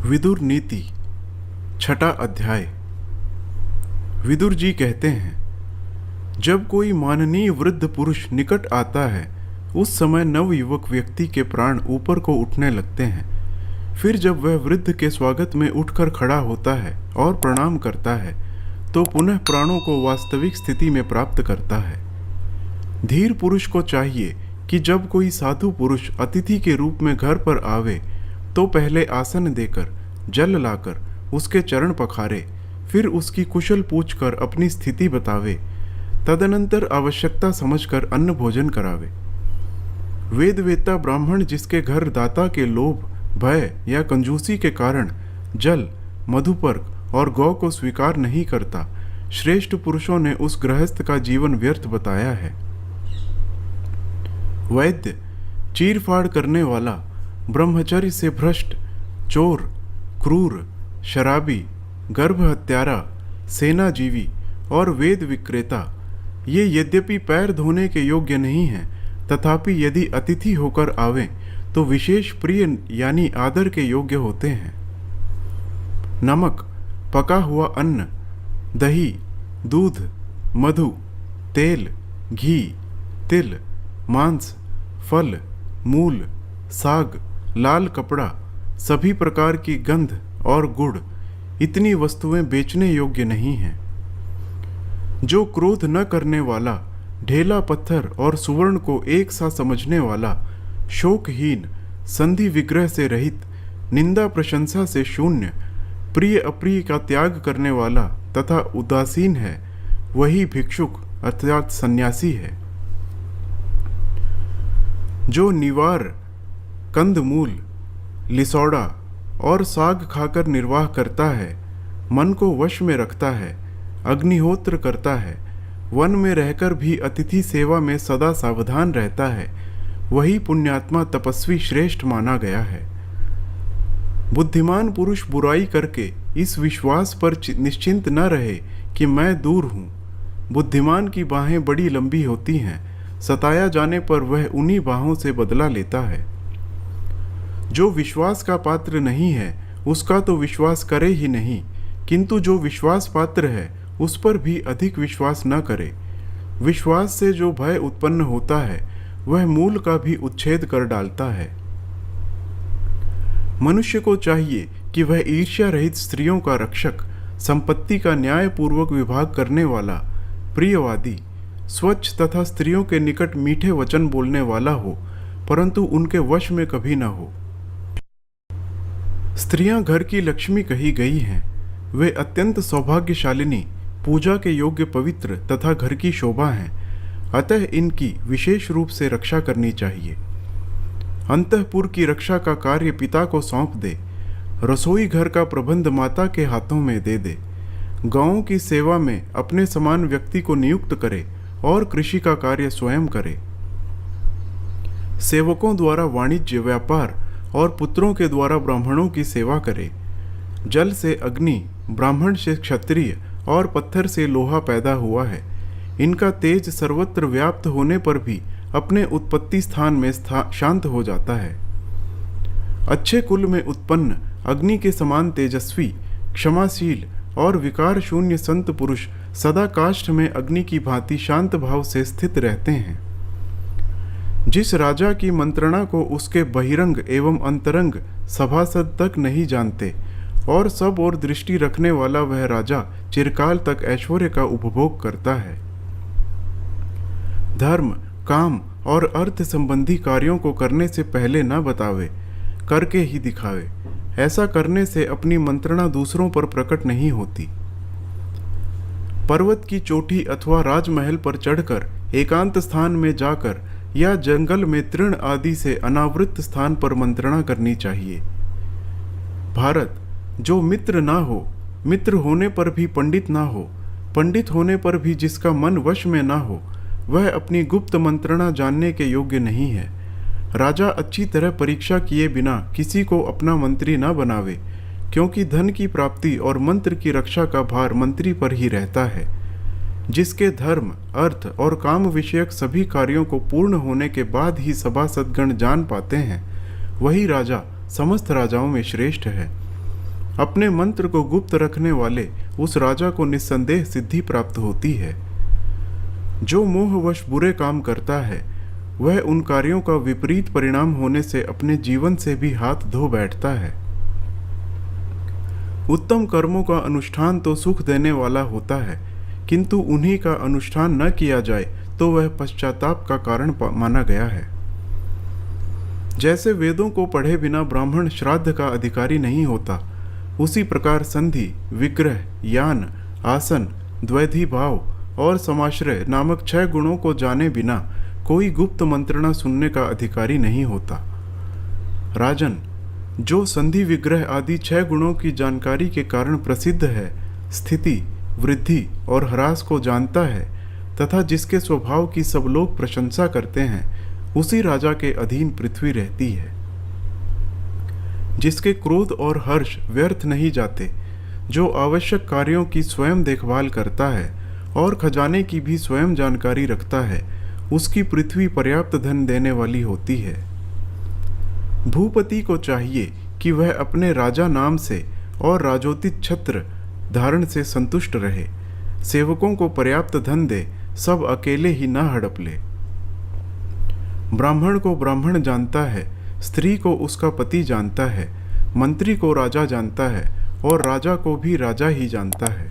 विदुर नीति छठा अध्याय। विदुर जी कहते हैं, जब कोई माननीय वृद्ध पुरुष निकट आता है उस समय नवयुवक व्यक्ति के प्राण ऊपर को उठने लगते हैं। फिर जब वह वृद्ध के स्वागत में उठकर खड़ा होता है और प्रणाम करता है तो पुनः प्राणों को वास्तविक स्थिति में प्राप्त करता है। धीर पुरुष को चाहिए कि जब कोई साधु पुरुष अतिथि के रूप में घर पर आवे तो पहले आसन देकर जल लाकर उसके चरण पखारे, फिर उसकी कुशल पूछकर अपनी स्थिति बतावे, तदनंतर आवश्यकता समझकर अन्न भोजन करावे। वेदवेत्ता ब्राह्मण जिसके घर दाता के लोभ, भय या कंजूसी के कारण जल, मधुपर्क और गौ को स्वीकार नहीं करता, श्रेष्ठ पुरुषों ने उस गृहस्थ का जीवन व्यर्थ बताया है। वैद्य, चीरफाड़ करने वाला, ब्रह्मचर्य से भ्रष्ट, चोर, क्रूर, शराबी, गर्भ हत्यारा, सेनाजीवी और वेद विक्रेता ये यद्यपि पैर धोने के योग्य नहीं हैं, तथापि यदि अतिथि होकर आवें तो विशेष प्रिय यानी आदर के योग्य होते हैं। नमक, पका हुआ अन्न, दही, दूध, मधु, तेल, घी, तिल, मांस, फल, मूल, साग, लाल कपड़ा, सभी प्रकार की गंध और गुड़, इतनी वस्तुएं बेचने योग्य नहीं हैं। जो क्रोध न करने वाला, ढेला पत्थर और सुवर्ण को एक सा समझने वाला, शोकहीन, संधि विग्रह से रहित, निंदा प्रशंसा से शून्य, प्रिय अप्रिय का त्याग करने वाला तथा उदासीन है, वही भिक्षुक अर्थात सन्यासी है। जो निवार, कंदमूल, लिसौड़ा और साग खाकर निर्वाह करता है, मन को वश में रखता है, अग्निहोत्र करता है, वन में रहकर भी अतिथि सेवा में सदा सावधान रहता है, वही पुण्यात्मा तपस्वी श्रेष्ठ माना गया है। बुद्धिमान पुरुष बुराई करके इस विश्वास पर निश्चिंत न रहे कि मैं दूर हूँ। बुद्धिमान की बाहें बड़ी लंबी होती हैं, सताया जाने पर वह उन्हीं बाहों से बदला लेता है। जो विश्वास का पात्र नहीं है उसका तो विश्वास करे ही नहीं, किंतु जो विश्वास पात्र है उस पर भी अधिक विश्वास न करे। विश्वास से जो भय उत्पन्न होता है वह मूल का भी उच्छेद कर डालता है। मनुष्य को चाहिए कि वह ईर्ष्या रहित स्त्रियों का रक्षक, संपत्ति का न्यायपूर्वक विभाग करने वाला, प्रियवादी, स्वच्छ तथा स्त्रियों के निकट मीठे वचन बोलने वाला हो, परंतु उनके वश में कभी न हो। स्त्रियां घर की लक्ष्मी कही गई हैं। वे अत्यंत सौभाग्यशालिनी, पूजा के योग्य, पवित्र तथा घर की शोभा हैं। अतः इनकी विशेष रूप से रक्षा करनी चाहिए। अंतःपुर की रक्षा का कार्य पिता को सौंप दे, रसोई घर का प्रबंध माता के हाथों में दे दे, गांवों की सेवा में अपने समान व्यक्ति को नियुक्त करे और कृषि का कार्य स्वयं करे। सेवकों द्वारा वाणिज्य, व्यापार और पुत्रों के द्वारा ब्राह्मणों की सेवा करे। जल से अग्नि, ब्राह्मण से क्षत्रिय और पत्थर से लोहा पैदा हुआ है। इनका तेज सर्वत्र व्याप्त होने पर भी अपने उत्पत्ति स्थान में शांत हो जाता है। अच्छे कुल में उत्पन्न अग्नि के समान तेजस्वी, क्षमाशील और विकार शून्य संत पुरुष सदा काष्ठ में अग्नि की भांति शांत भाव से स्थित रहते हैं। जिस राजा की मंत्रणा को उसके बहिरंग एवं अंतरंग सभासद तक नहीं जानते और सब ओर दृष्टि रखने वाला वह राजा चिरकाल तक ऐश्वर्य का उपभोग करता है। धर्म, काम और अर्थ संबंधी कार्यों को करने से पहले न बतावे, करके ही दिखावे। ऐसा करने से अपनी मंत्रणा दूसरों पर प्रकट नहीं होती। पर्वत की चोटी अथवा राजमहल पर चढ़कर एकांत स्थान में जाकर या जंगल में तृण आदि से अनावृत स्थान पर मंत्रणा करनी चाहिए। भारत, जो मित्र ना हो, मित्र होने पर भी पंडित ना हो, पंडित होने पर भी जिसका मन वश में ना हो, वह अपनी गुप्त मंत्रणा जानने के योग्य नहीं है। राजा अच्छी तरह परीक्षा किए बिना किसी को अपना मंत्री न बनावे, क्योंकि धन की प्राप्ति और मंत्र की रक्षा का भार मंत्री पर ही रहता है। जिसके धर्म, अर्थ और काम विषयक सभी कार्यों को पूर्ण होने के बाद ही सभासदगण जान पाते हैं, वही राजा समस्त राजाओं में श्रेष्ठ है। अपने मंत्र को गुप्त रखने वाले उस राजा को निस्संदेह सिद्धि प्राप्त होती है। जो मोहवश बुरे काम करता है वह उन कार्यों का विपरीत परिणाम होने से अपने जीवन से भी हाथ धो बैठता है। उत्तम कर्मों का अनुष्ठान तो सुख देने वाला होता है, किंतु उन्हीं का अनुष्ठान न किया जाए तो वह पश्चाताप का कारण माना गया है। जैसे वेदों को पढ़े बिना ब्राह्मण श्राद्ध का अधिकारी नहीं होता, उसी प्रकार संधि, विग्रह, यान, आसन, द्वैधी भाव और समाश्रय नामक 6 गुणों को जाने बिना कोई गुप्त मंत्रणा सुनने का अधिकारी नहीं होता। राजन, जो संधि, विग्रह आदि 6 गुणों की जानकारी के कारण प्रसिद्ध है, स्थिति, वृद्धि और ह्रास को जानता है तथा जिसके स्वभाव की सब लोग प्रशंसा करते हैं, उसी राजा के अधीन पृथ्वी रहती है। जिसके क्रोध और हर्ष व्यर्थ नहीं जाते, जो आवश्यक कार्यों की स्वयं देखभाल करता है और खजाने की भी स्वयं जानकारी रखता है, उसकी पृथ्वी पर्याप्त धन देने वाली होती है। भूपति को चाहिए कि वह अपने राजा नाम से और राजोचित छत्र धारण से संतुष्ट रहे, सेवकों को पर्याप्त धन दे, सब अकेले ही न हड़प ले। ब्राह्मण को ब्राह्मण जानता है, स्त्री को उसका पति जानता है, मंत्री को राजा जानता है और राजा को भी राजा ही जानता है।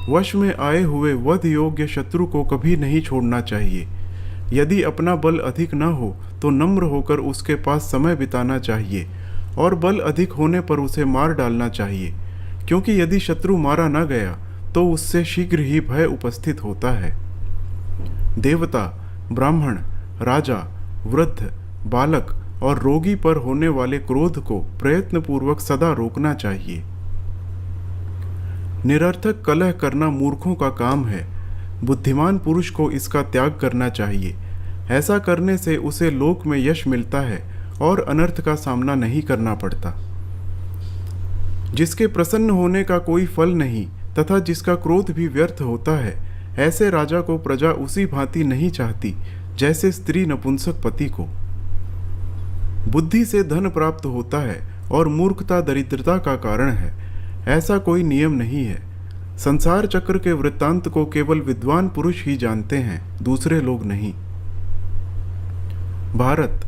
वश में आए हुए वध योग्य शत्रु को कभी नहीं छोड़ना चाहिए। यदि अपना बल अधिक न हो तो नम्र होकर उसके पास समय बिताना चाहिए और बल अधिक होने पर उसे मार डालना चाहिए, क्योंकि यदि शत्रु मारा न गया तो उससे शीघ्र ही भय उपस्थित होता है। देवता, ब्राह्मण, राजा, वृद्ध, बालक और रोगी पर होने वाले क्रोध को प्रयत्नपूर्वक सदा रोकना चाहिए। निरर्थक कलह करना मूर्खों का काम है। बुद्धिमान पुरुष को इसका त्याग करना चाहिए। ऐसा करने से उसे लोक में यश मिलता है और अनर्थ का सामना नहीं करना पड़ता। जिसके प्रसन्न होने का कोई फल नहीं तथा जिसका क्रोध भी व्यर्थ होता है, ऐसे राजा को प्रजा उसी भांति नहीं चाहती जैसे स्त्री नपुंसक पति को। बुद्धि से धन प्राप्त होता है और मूर्खता दरिद्रता का कारण है, ऐसा कोई नियम नहीं है। संसार चक्र के वृत्तांत को केवल विद्वान पुरुष ही जानते हैं, दूसरे लोग नहीं। भारत,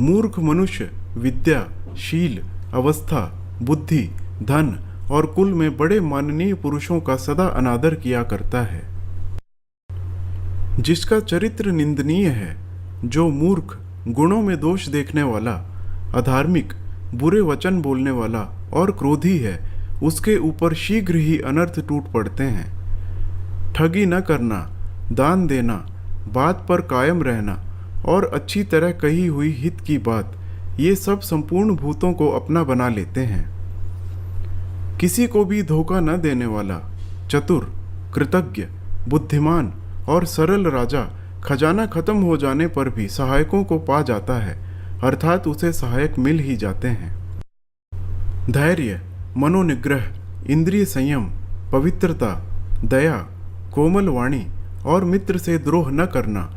मूर्ख मनुष्य विद्या, शील, अवस्था, बुद्धि, धन और कुल में बड़े माननीय पुरुषों का सदा अनादर किया करता है। जिसका चरित्र निंदनीय है, जो मूर्ख, गुणों में दोष देखने वाला, अधार्मिक, बुरे वचन बोलने वाला और क्रोधी है, उसके ऊपर शीघ्र ही अनर्थ टूट पड़ते हैं। ठगी न करना, दान देना, बात पर कायम रहना और अच्छी तरह कही हुई हित की बात, ये सब संपूर्ण भूतों को अपना बना लेते हैं। किसी को भी धोखा न देने वाला, चतुर, कृतज्ञ, बुद्धिमान और सरल राजा खजाना खत्म हो जाने पर भी सहायकों को पा जाता है, अर्थात उसे सहायक मिल ही जाते हैं। धैर्य, मनोनिग्रह, इंद्रिय संयम, पवित्रता, दया, कोमल वाणी और मित्र से द्रोह न करना,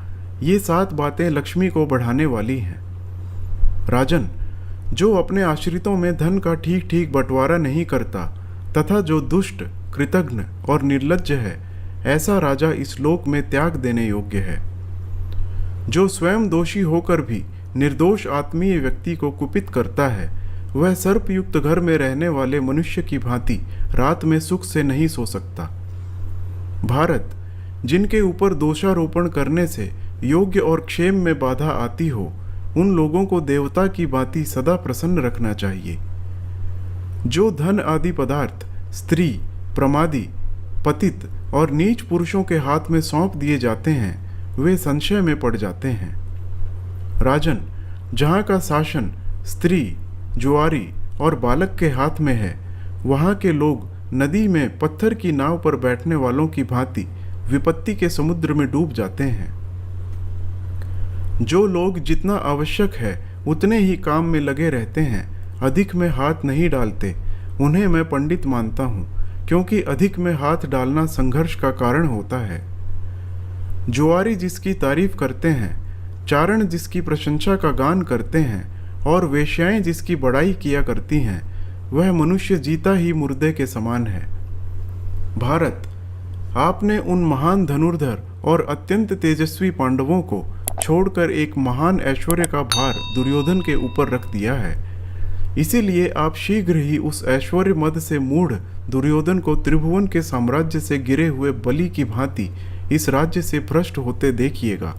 ये 7 बातें लक्ष्मी को बढ़ाने वाली हैं। राजन, जो अपने आश्रितों में धन का ठीक ठीक बंटवारा नहीं करता तथा जो दुष्ट, कृतघ्न और निर्लज्ज है, ऐसा राजा इस लोक में त्याग देने योग्य है। जो स्वयं दोषी होकर भी निर्दोष आत्मीय व्यक्ति को कुपित करता है, वह सर्पयुक्त घर में रहने वाले मनुष्य की भांति रात में सुख से नहीं सो सकता। भारत, जिनके ऊपर दोषारोपण करने से योग्य और क्षेम में बाधा आती हो, उन लोगों को देवता की भांति सदा प्रसन्न रखना चाहिए। जो धन आदि पदार्थ स्त्री, प्रमादी, पतित और नीच पुरुषों के हाथ में सौंप दिए जाते हैं, वे संशय में पड़ जाते हैं। राजन, जहाँ का शासन स्त्री, जुआरी और बालक के हाथ में है, वहाँ के लोग नदी में पत्थर की नाव पर बैठने वालों की भांति विपत्ति के समुद्र में डूब जाते हैं। जो लोग जितना आवश्यक है उतने ही काम में लगे रहते हैं, अधिक में हाथ नहीं डालते, उन्हें मैं पंडित मानता हूँ, क्योंकि अधिक में हाथ डालना संघर्ष का कारण होता है। जुआरी जिसकी तारीफ करते हैं, चारण जिसकी प्रशंसा का गान करते हैं और वेश्याएं जिसकी बड़ाई किया करती हैं, वह मनुष्य जीता ही मुर्दे के समान है। भारत, आपने उन महान धनुर्धर और अत्यंत तेजस्वी पांडवों को छोड़कर एक महान ऐश्वर्य का भार दुर्योधन के ऊपर रख दिया है। इसीलिए आप शीघ्र ही उस ऐश्वर्य मद से मूढ़ दुर्योधन को त्रिभुवन के साम्राज्य से गिरे हुए बलि की भांति इस राज्य से भ्रष्ट होते देखिएगा।